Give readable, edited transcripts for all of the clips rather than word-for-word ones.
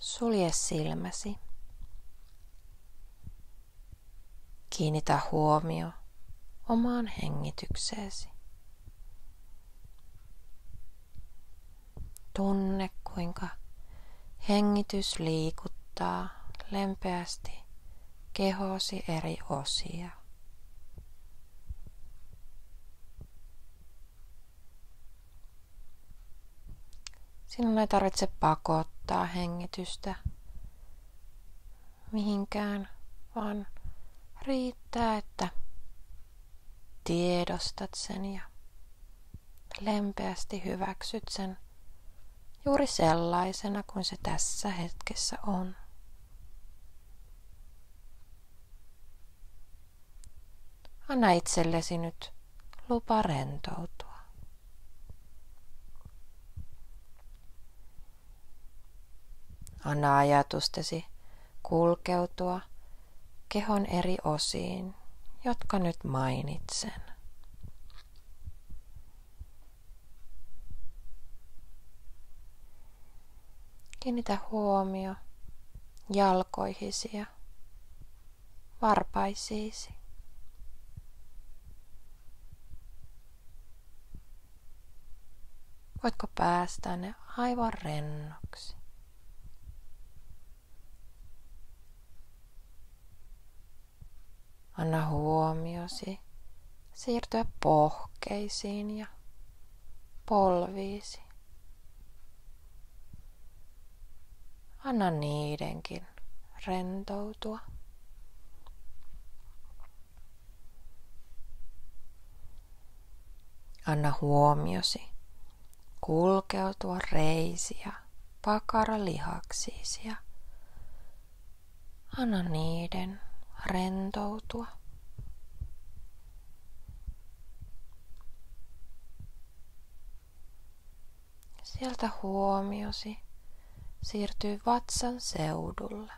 Sulje silmäsi. Kiinnitä huomio omaan hengitykseesi. Tunne, kuinka hengitys liikuttaa lempeästi kehosi eri osia. Sinun ei tarvitse pakottaa hengitystä mihinkään, vaan riittää, että tiedostat sen ja lempeästi hyväksyt sen juuri sellaisena kuin se tässä hetkessä on. Anna itsellesi nyt lupa rentoutua. Anna ajatustesi kulkeutua kehon eri osiin, jotka nyt mainitsen. Kiinnitä huomio jalkoihisi ja varpaisiisi. Voitko päästää ne aivan rennoksi? Anna huomiosi siirtyä pohkeisiin ja polviisi. Anna niidenkin rentoutua. Anna huomiosi kulkeutua reisi- ja pakaralihaksiisi ja anna niiden rentoutua. Sieltä huomiosi siirtyy vatsan seudulle.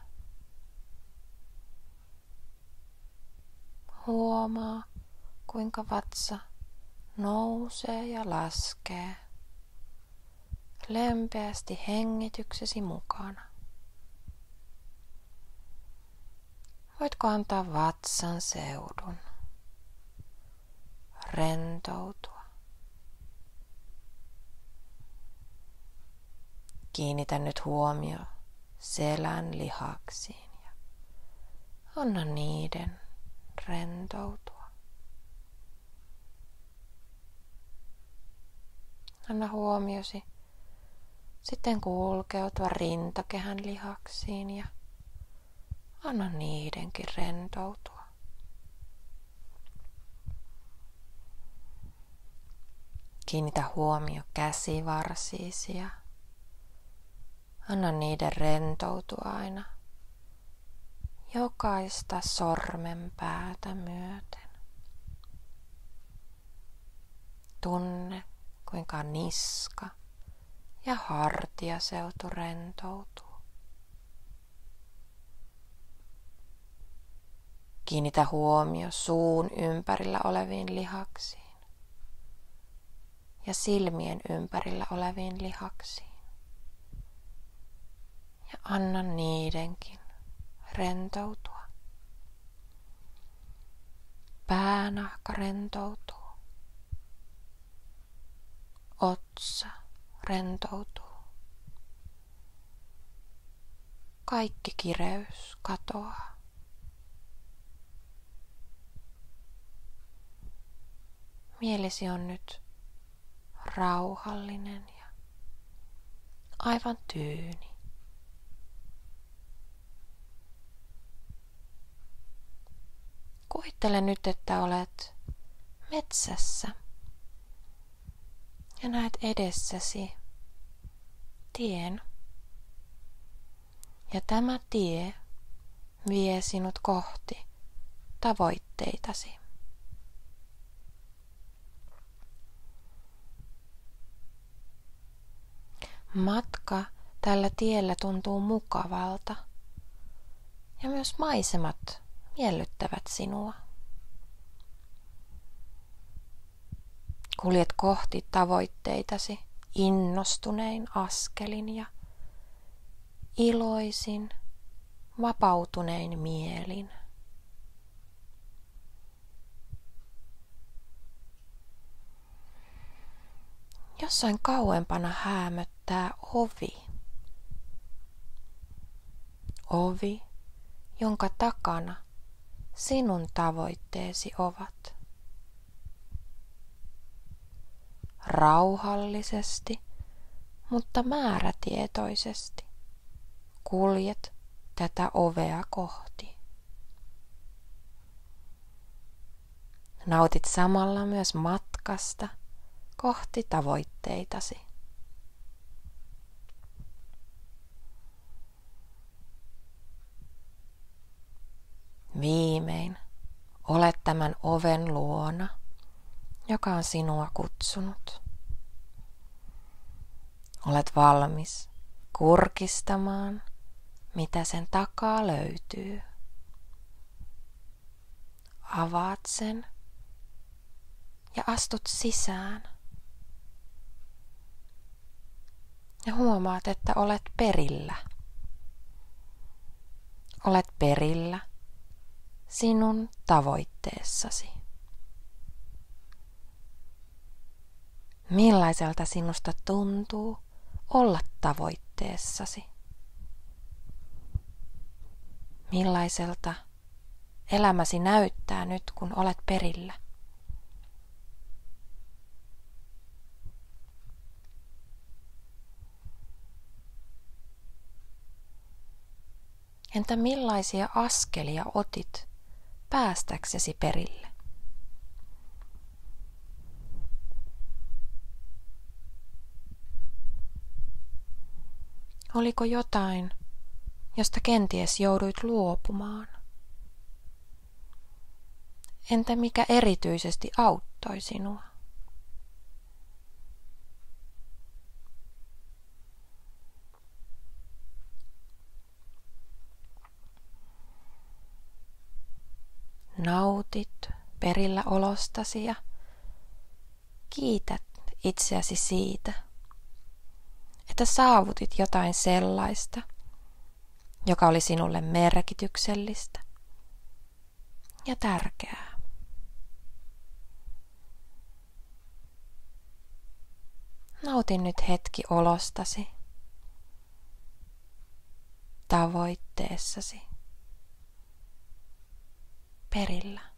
Huomaa, kuinka vatsa nousee ja laskee lempeästi hengityksesi mukana. Voitko antaa vatsan seudun rentoutua? Kiinnitä nyt huomio selän lihaksiin ja anna niiden rentoutua. Anna huomiosi sitten kulkeutua rintakehän lihaksiin ja anna niidenkin rentoutua. Kiinnitä huomio käsivarsiisi ja anna niiden rentoutua aina jokaista sormenpäätä myöten. Tunne, kuinka niska ja hartiaseutu rentoutuu. Kiinnitä huomio suun ympärillä oleviin lihaksiin ja silmien ympärillä oleviin lihaksiin. Ja anna niidenkin rentoutua. Päänahka rentoutuu. Otsa rentoutuu. Kaikki kireys katoaa. Mielesi on nyt rauhallinen ja aivan tyyni. Kuvittele nyt, että olet metsässä ja näet edessäsi tien. Ja tämä tie vie sinut kohti tavoitteitasi. Matka tällä tiellä tuntuu mukavalta ja myös maisemat miellyttävät sinua. Kuljet kohti tavoitteitasi innostunein askelin ja iloisin, vapautunein mielin. Jossain kauempana häämöttää ovi. Ovi, jonka takana sinun tavoitteesi ovat. Rauhallisesti, mutta määrätietoisesti kuljet tätä ovea kohti. Nautit samalla myös matkasta kohti tavoitteitasi. Viimein olet tämän oven luona, joka on sinua kutsunut. Olet valmis kurkistamaan, mitä sen takaa löytyy. Avaat sen ja astut sisään. Ja huomaat, että olet perillä. Olet perillä sinun tavoitteessasi. Millaiselta sinusta tuntuu olla tavoitteessasi? Millaiselta elämäsi näyttää nyt, kun olet perillä? Entä millaisia askelia otit päästäksesi perille? Oliko jotain, josta kenties jouduit luopumaan? Entä mikä erityisesti auttoi sinua? Nautit perillä olostasi ja kiität itseäsi siitä, että saavutit jotain sellaista, joka oli sinulle merkityksellistä ja tärkeää. Nautin nyt hetki olostasi, tavoitteessasi, perillä.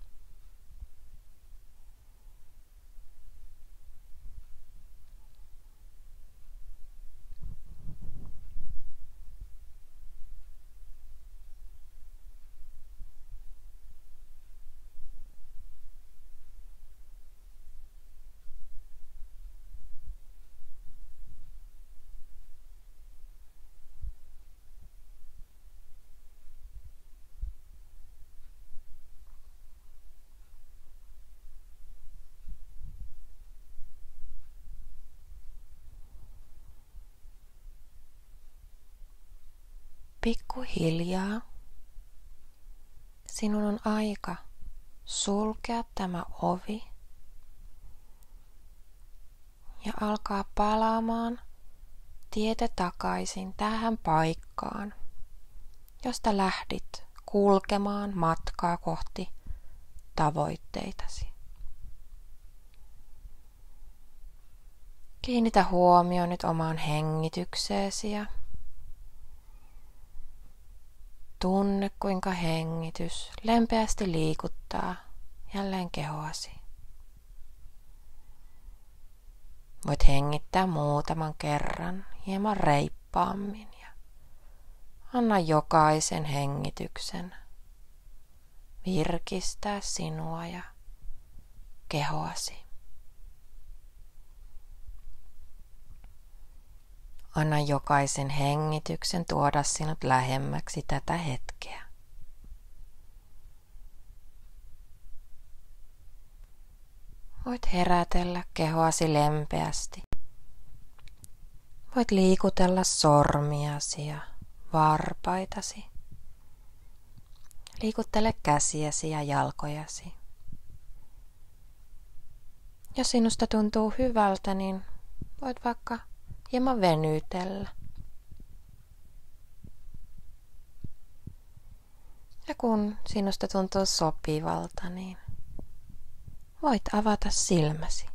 Pikkuhiljaa sinun on aika sulkea tämä ovi ja alkaa palaamaan tietä takaisin tähän paikkaan, josta lähdit kulkemaan matkaa kohti tavoitteitasi. Kiinnitä huomio nyt omaan hengitykseesi ja tunne, kuinka hengitys lempeästi liikuttaa jälleen kehoasi. Voit hengittää muutaman kerran hieman reippaammin ja anna jokaisen hengityksen virkistää sinua ja kehoasi. Anna jokaisen hengityksen tuoda sinut lähemmäksi tätä hetkeä. Voit herätellä kehoasi lempeästi. Voit liikutella sormiasi ja varpaitasi. Liikuttele käsiäsi ja jalkojasi. Jos sinusta tuntuu hyvältä, niin voit vaikka hieman venytellä. Ja kun sinusta tuntuu sopivalta, niin voit avata silmäsi.